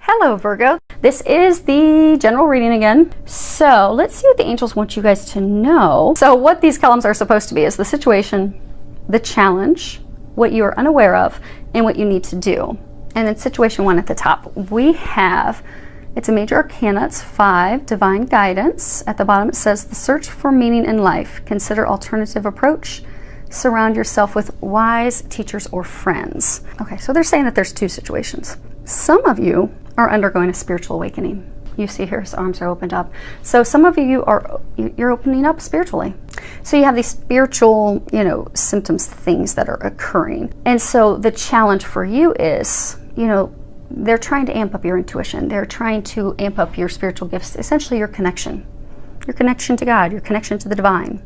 Hello Virgo, this is the general reading again. So let's see what the angels want you guys to know. So what these columns are supposed to be is the situation, the challenge, what you are unaware of, and what you need to do. And then situation 1 at the top, we have, it's a major arcana, it's 5, divine guidance. At the bottom it says the search for meaning in life, consider alternative approach, surround yourself with wise teachers or friends. Okay, so they're saying that there's 2 situations. Some of you are undergoing a spiritual awakening. You see here his arms are opened up. So some of you you're opening up spiritually. So you have these spiritual, symptoms, things that are occurring. And so the challenge for you is, they're trying to amp up your intuition. They're trying to amp up your spiritual gifts, essentially your connection to God, your connection to the divine.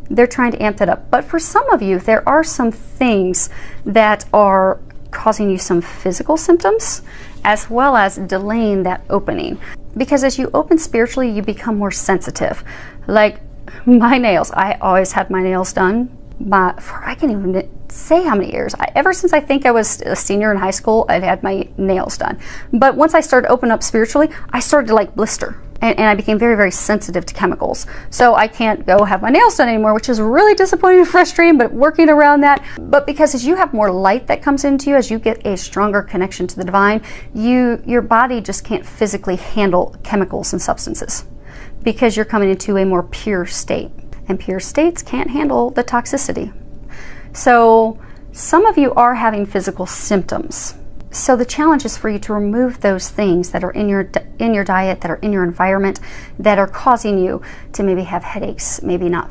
They're trying to amp that up. But for some of you, there are some things that are causing you some physical symptoms, as well as delaying that opening. Because as you open spiritually, you become more sensitive. Like my nails, I always had my nails done for I can't even say how many years. Ever since I think I was a senior in high school, I've had my nails done. But once I started to open up spiritually, I started to blister. And I became very, very sensitive to chemicals. So I can't go have my nails done anymore, which is really disappointing and frustrating, but working around that. But because as you have more light that comes into you, as you get a stronger connection to the divine, your body just can't physically handle chemicals and substances because you're coming into a more pure state. And pure states can't handle the toxicity. So some of you are having physical symptoms. So the challenge is for you to remove those things that are in your diet, that are in your environment, that are causing you to maybe have headaches, maybe not.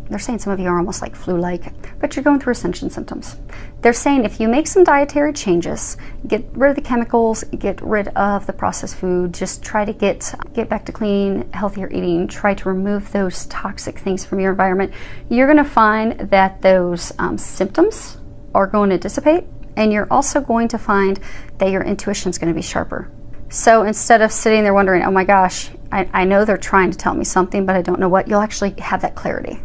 They're saying some of you are almost like flu-like, but you're going through ascension symptoms. They're saying if you make some dietary changes, get rid of the chemicals, get rid of the processed food, just try to get back to clean, healthier eating, try to remove those toxic things from your environment, you're going to find that those symptoms are going to dissipate. And you're also going to find that your intuition is going to be sharper. So instead of sitting there wondering, oh my gosh, I know they're trying to tell me something, but I don't know what, you'll actually have that clarity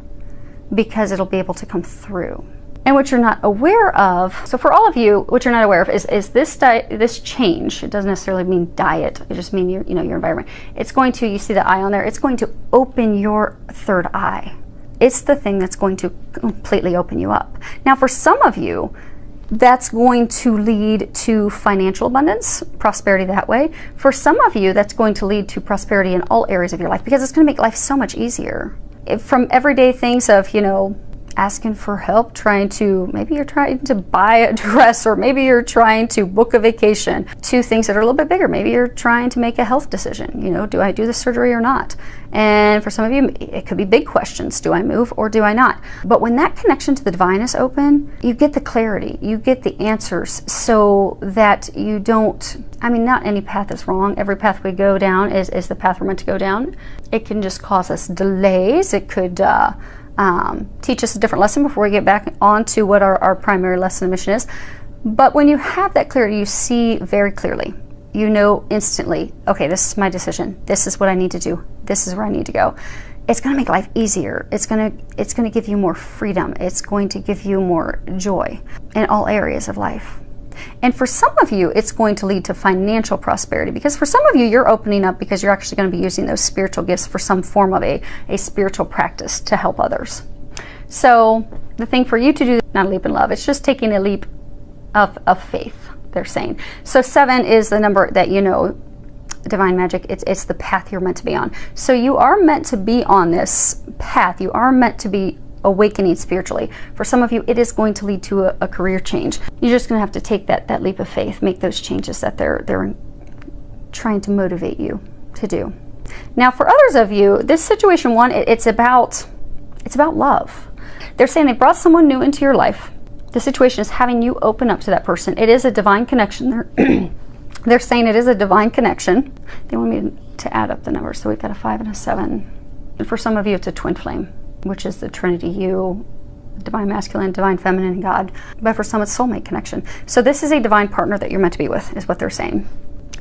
because it'll be able to come through. And what you're not aware of, so for all of you, what you're not aware of is this change. It doesn't necessarily mean diet. It just means your environment. It's going to, you see the eye on there, it's going to open your third eye. It's the thing that's going to completely open you up. Now for some of you, that's going to lead to financial abundance, prosperity that way. For some of you, that's going to lead to prosperity in all areas of your life because it's going to make life so much easier. From everyday things of, asking for help, maybe you're trying to buy a dress, or maybe you're trying to book a vacation, to things that are a little bit bigger. Maybe you're trying to make a health decision. Do I do the surgery or not? And for some of you, it could be big questions. Do I move or do I not? But when that connection to the divine is open, you get the clarity, you get the answers so that you don't, not any path is wrong. Every path we go down is the path we're meant to go down. It can just cause us delays. It could teach us a different lesson before we get back on to what our primary lesson and mission is. But when you have that clarity, you see very clearly. You know instantly, okay, this is my decision. This is what I need to do. This is where I need to go. It's going to make life easier. It's going to give you more freedom. It's going to give you more joy in all areas of life. And for some of you, it's going to lead to financial prosperity, because for some of you, you're opening up because you're actually going to be using those spiritual gifts for some form of a spiritual practice to help others. So the thing for you to do, not a leap in love, it's just taking a leap of faith, they're saying. So 7 is the number that divine magic, it's the path you're meant to be on. So you are meant to be on this path. You are meant to be awakening spiritually. For some of you, it is going to lead to a career change. You're just going to have to take that leap of faith, make those changes that they're trying to motivate you to do. Now for others of you, this situation 1, it's about love. They're saying they brought someone new into your life. The situation is having you open up to that person. It is a divine connection. They're saying it is a divine connection. They want me to add up the numbers. So we've got a 5 and a 7. And for some of you, it's a twin flame, which is the Trinity, you, divine masculine, divine feminine, and God. But for some, it's soulmate connection. So this is a divine partner that you're meant to be with, is what they're saying.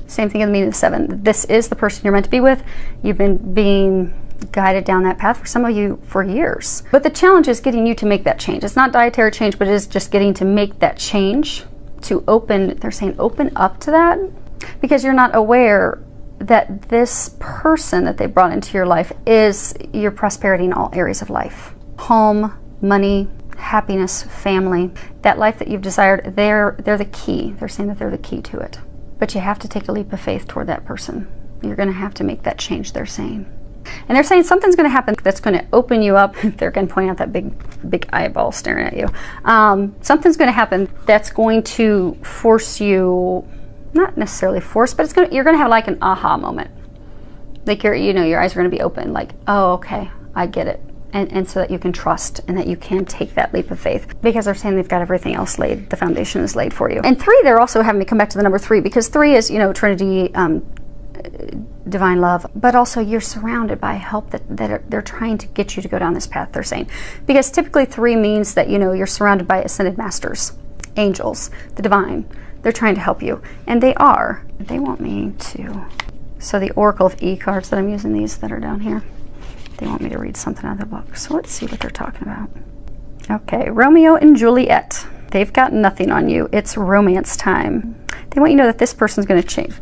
Same thing in the meaning of 7. This is the person you're meant to be with. You've been being guided down that path for some of you for years. But the challenge is getting you to make that change. It's not dietary change, but it is just getting to make that change to open, they're saying open up to that. because you're not aware that this person that they brought into your life is your prosperity in all areas of life. Home, money, happiness, family, that life that you've desired, they're the key. They're saying that they're the key to it. But you have to take a leap of faith toward that person. You're going to have to make that change, they're saying. And they're saying something's going to happen that's going to open you up. They're going to point out that big eyeball staring at you. Something's going to happen that's going to force you, not necessarily force, but you're going to have like an aha moment. Like your eyes are going to be open, like, oh, okay, I get it. And so that you can trust and that you can take that leap of faith, because they're saying they've got everything else laid. The foundation is laid for you. And 3, they're also having me come back to the number 3, because 3 is, Trinity, divine love, but also you're surrounded by help that they're trying to get you to go down this path, they're saying. Because typically 3 means that, you're surrounded by ascended masters, angels, the divine. They're trying to help you. And they are. They want me to. So the Oracle of E cards that I'm using, these that are down here, they want me to read something out of the book. So let's see what they're talking about. Okay, Romeo and Juliet. They've got nothing on you. It's romance time. They want you to know that this person's going to change.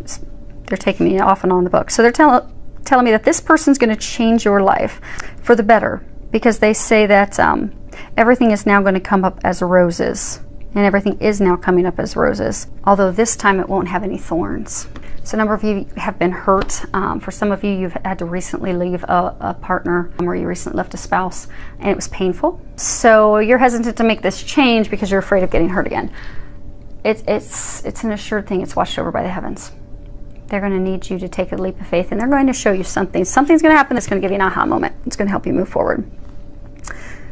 They're taking me off and on the book. So they're telling me that this person's going to change your life for the better, because they say that everything is now going to come up as roses. And everything is now coming up as roses, although this time it won't have any thorns. So a number of you have been hurt. For some of you, you've had to recently leave a partner, or you recently left a spouse, and it was painful. So you're hesitant to make this change because you're afraid of getting hurt again. It's an assured thing. It's watched over by the heavens. They're going to need you to take a leap of faith, and they're going to show you something. Something's going to happen that's going to give you an aha moment. It's going to help you move forward.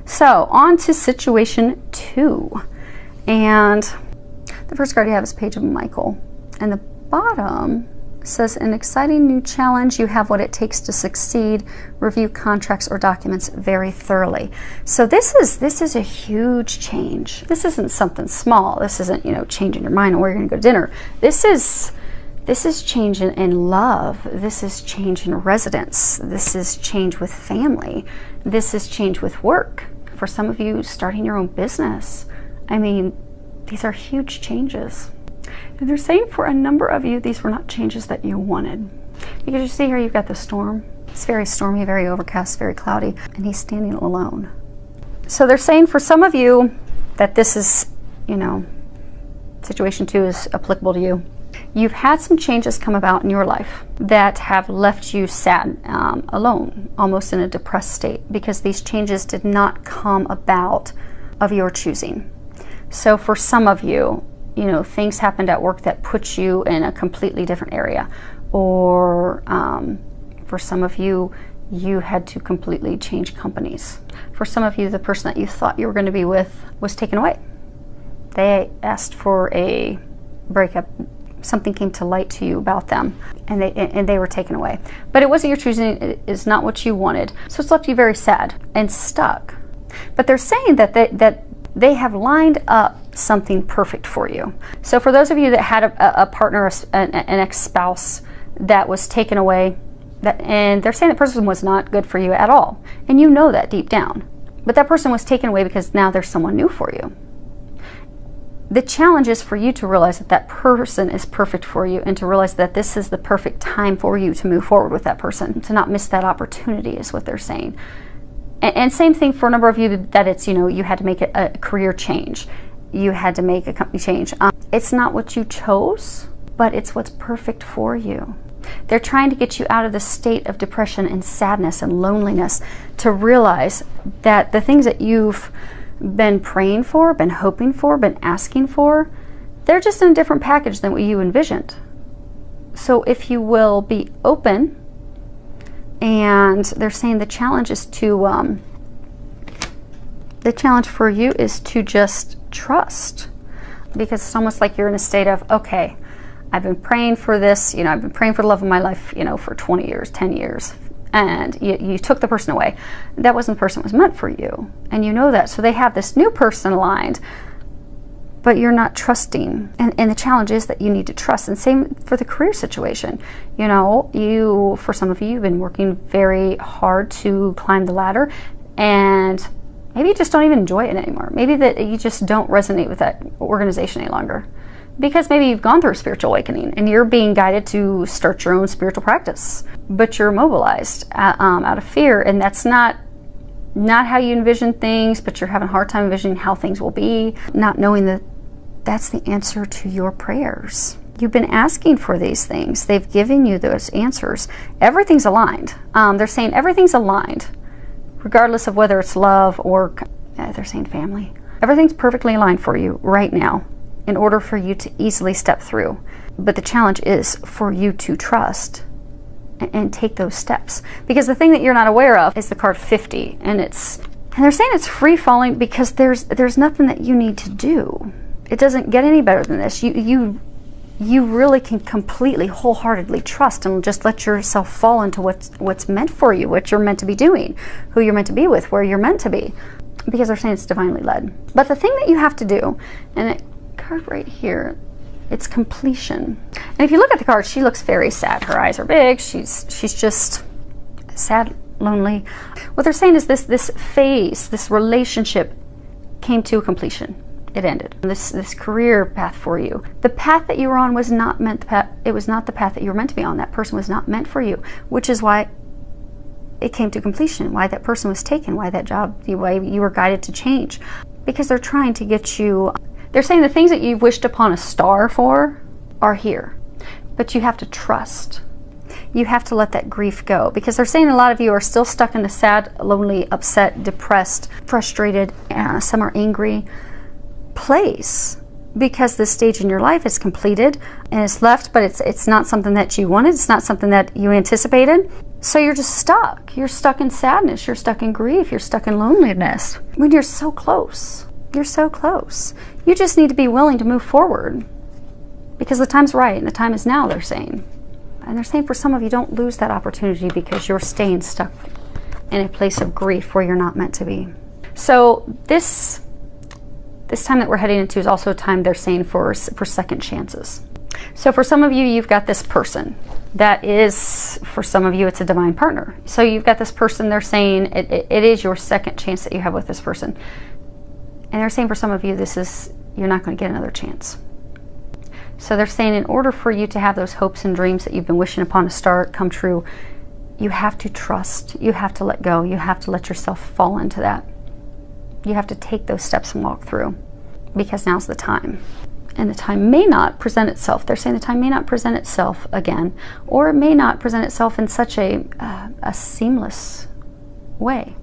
So on to situation 2. And the first card you have is Page of Michael. And the bottom says, an exciting new challenge. You have what it takes to succeed. Review contracts or documents very thoroughly. So this is a huge change. This isn't something small. This isn't, changing your mind on where you're going to go to dinner. This is change in love. This is change in residence. This is change with family. This is change with work. For some of you, starting your own business. I mean, these are huge changes. And they're saying for a number of you, these were not changes that you wanted. Because you see here, you've got the storm. It's very stormy, very overcast, very cloudy, and he's standing alone. So they're saying for some of you that this is, situation 2 is applicable to you. You've had some changes come about in your life that have left you sad, alone, almost in a depressed state, because these changes did not come about of your choosing. So for some of you, things happened at work that put you in a completely different area. Or for some of you, you had to completely change companies. For some of you, the person that you thought you were going to be with was taken away. They asked for a breakup. Something came to light to you about them, and they were taken away. But it wasn't your choosing. It is not what you wanted. So it's left you very sad and stuck. But they're saying that they have lined up something perfect for you. So for those of you that had a partner, an ex-spouse that was taken away, and they're saying that person was not good for you at all, and you know that deep down, but that person was taken away because now there's someone new for you. The challenge is for you to realize that that person is perfect for you, and to realize that this is the perfect time for you to move forward with that person, to not miss that opportunity is what they're saying. And same thing for a number of you that it's, you had to make a career change. You had to make a company change. It's not what you chose, but it's what's perfect for you. They're trying to get you out of the state of depression and sadness and loneliness, to realize that the things that you've been praying for, been hoping for, been asking for, they're just in a different package than what you envisioned. So if you will be open, and they're saying the challenge is to, the challenge for you is to just trust, because it's almost like you're in a state of, okay, I've been praying for this, I've been praying for the love of my life, for 20 years, 10 years, and you took the person away. That wasn't the person that was meant for you, and you know that. So they have this new person aligned, but you're not trusting. And the challenge is that you need to trust. And same for the career situation. For some of you, you've been working very hard to climb the ladder, and maybe you just don't even enjoy it anymore. Maybe that you just don't resonate with that organization any longer. Because maybe you've gone through a spiritual awakening and you're being guided to start your own spiritual practice, but you're immobilized out of fear, and that's not how you envision things, but you're having a hard time envisioning how things will be, not knowing that that's the answer to your prayers. You've been asking for these things. They've given you those answers. Everything's aligned. They're saying everything's aligned, regardless of whether it's love or, they're saying family. Everything's perfectly aligned for you right now in order for you to easily step through. But the challenge is for you to trust and take those steps. Because the thing that you're not aware of is the card 50. And they're saying it's free falling because there's nothing that you need to do. It doesn't get any better than this. You really can completely, wholeheartedly trust and just let yourself fall into what's meant for you, what you're meant to be doing, who you're meant to be with, where you're meant to be. Because they're saying it's divinely led. But the thing that you have to do, and the card right here, it's completion. And if you look at the card, she looks very sad. Her eyes are big. She's just sad, lonely. What they're saying is this phase, this relationship came to a completion. It ended. This career path for you, the path that you were on was not meant. It was not the path that you were meant to be on. That person was not meant for you, which is why it came to completion. Why that person was taken. Why that job. Why you were guided to change. Because they're trying to get you. They're saying the things that you've wished upon a star for are here, but you have to trust. You have to let that grief go, because they're saying a lot of you are still stuck in a sad, lonely, upset, depressed, frustrated. Some are angry. Place, because this stage in your life is completed and it's left, but it's not something that you wanted. It's not something that you anticipated. So you're just stuck. You're stuck in sadness. You're stuck in grief. You're stuck in loneliness when you're so close. You're so close. You just need to be willing to move forward, because the time's right and the time is now, they're saying. And they're saying for some of you, don't lose that opportunity because you're staying stuck in a place of grief where you're not meant to be. So this time that we're heading into is also a time, they're saying, for second chances. So for some of you, you've got this person that is, for some of you, it's a divine partner. So you've got this person, they're saying it is your second chance that you have with this person. And they're saying for some of you, you're not going to get another chance. So they're saying in order for you to have those hopes and dreams that you've been wishing upon a star come true, you have to trust, you have to let go, you have to let yourself fall into that. You have to take those steps and walk through, because now's the time. And the time may not present itself. They're saying the time may not present itself again, or it may not present itself in such a seamless way.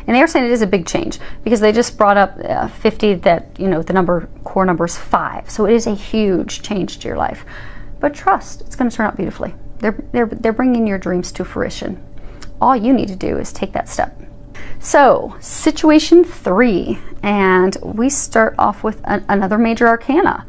And they are saying it is a big change, because they just brought up 50, that, the core number is 5. So it is a huge change to your life. But trust, it's going to turn out beautifully. They're bringing your dreams to fruition. All you need to do is take that step. So, situation 3, and we start off with another major arcana,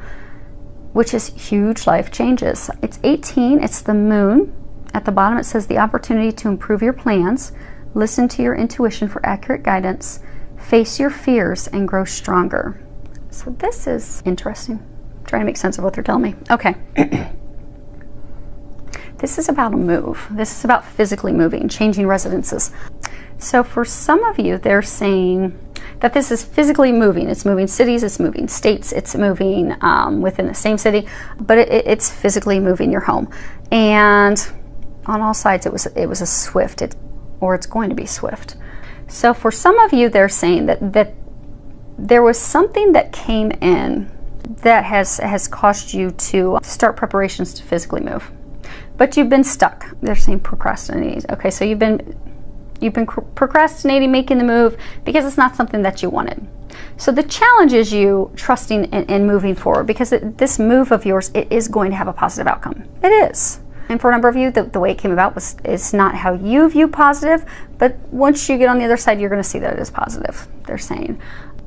which is huge life changes. It's 18, it's the moon. At the bottom it says the opportunity to improve your plans, listen to your intuition for accurate guidance, face your fears, and grow stronger. So this is interesting. I'm trying to make sense of what they're telling me. Okay. This is about a move. This is about physically moving, changing residences. So for some of you, they're saying that this is physically moving. It's moving cities, it's moving states, it's moving within the same city, but it's physically moving your home. And on all sides, it was a swift, or it's going to be swift. So for some of you, they're saying that there was something that came in that has caused you to start preparations to physically move. But you've been stuck. They're saying procrastinating. Okay, so you've been procrastinating making the move because it's not something that you wanted. So the challenge is you trusting and moving forward, because this move of yours, it is going to have a positive outcome. It is. And for a number of you, the way it came about is not how you view positive, but once you get on the other side, you're going to see that it is positive, they're saying.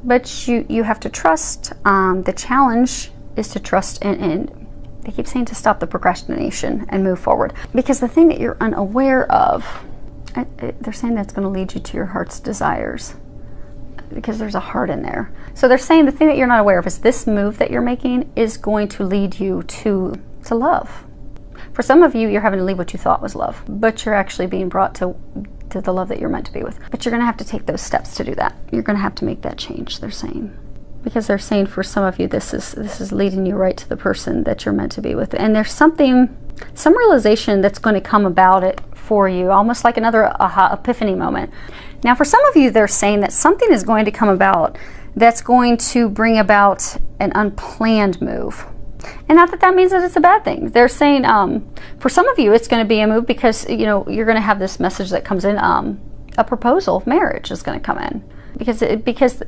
But you have to trust. The challenge is to trust, and they keep saying to stop the procrastination and move forward. Because the thing that you're unaware of, they're saying that's going to lead you to your heart's desires, because there's a heart in there. So they're saying the thing that you're not aware of is this move that you're making is going to lead you to love. For some of you, you're having to leave what you thought was love, but you're actually being brought to the love that you're meant to be with. But you're going to have to take those steps to do that. You're going to have to make that change, they're saying. because they're saying for some of you this is leading you right to the person that you're meant to be with. And there's some realization that's going to come about it for you, almost like another aha epiphany moment. Now for some of you, they're saying that something is going to come about that's going to bring about an unplanned move. And not that that means that it's a bad thing. They're saying for some of you, it's going to be a move because, you know, you're going to have this message that comes in, a proposal of marriage is going to come in. Because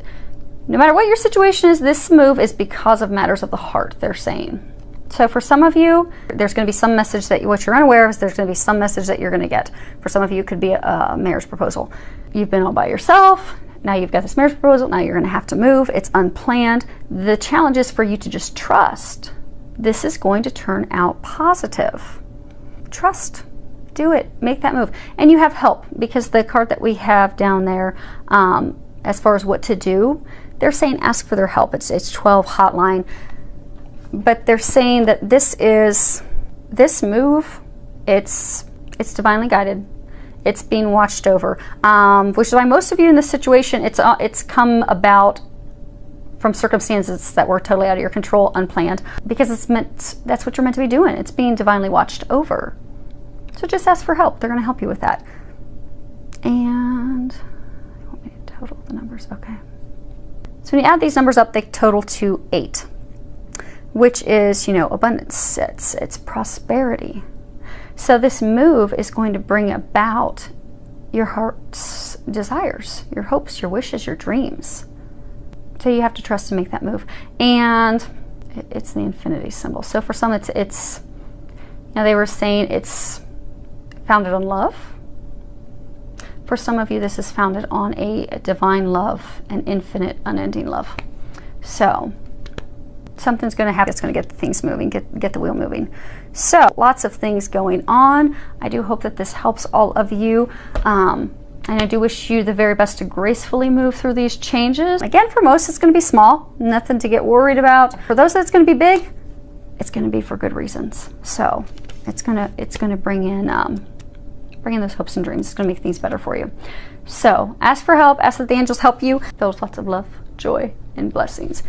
no matter what your situation is, this move is because of matters of the heart, they're saying. So for some of you, there's going to be some message that what you're unaware of is there's going to be some message that you're going to get. For some of you, it could be a marriage proposal. You've been all by yourself. Now you've got this marriage proposal. Now you're going to have to move. It's unplanned. The challenge is for you to just trust. This is going to turn out positive. Trust. Do it. Make that move. And you have help, because the card that we have down there, as far as what to do, they're saying ask for their help. It's 12 hotline. But they're saying that this move, it's divinely guided. It's being watched over, which is why most of you in this situation, it's come about from circumstances that were totally out of your control, unplanned, because that's what you're meant to be doing. It's being divinely watched over. So just ask for help. They're going to help you with that. And you want me to total the numbers? Okay. So when you add these numbers up, they total to 8, which is, you know, abundance. It's prosperity. So this move is going to bring about your heart's desires, your hopes, your wishes, your dreams. So you have to trust to make that move. And it's the infinity symbol. So for some, it's you know, they were saying it's founded on love. For some of you, this is founded on a divine love, an infinite, unending love. So something's going to happen that's going to get things moving, get the wheel moving. So lots of things going on. I do hope that this helps all of you. And I do wish you the very best to gracefully move through these changes. Again, for most, it's going to be small, nothing to get worried about. For those that's going to be big, it's going to be for good reasons. So it's going to bring in those hopes and dreams. It's going to make things better for you. So ask for help. Ask that the angels help you. Filled with lots of love, joy, and blessings.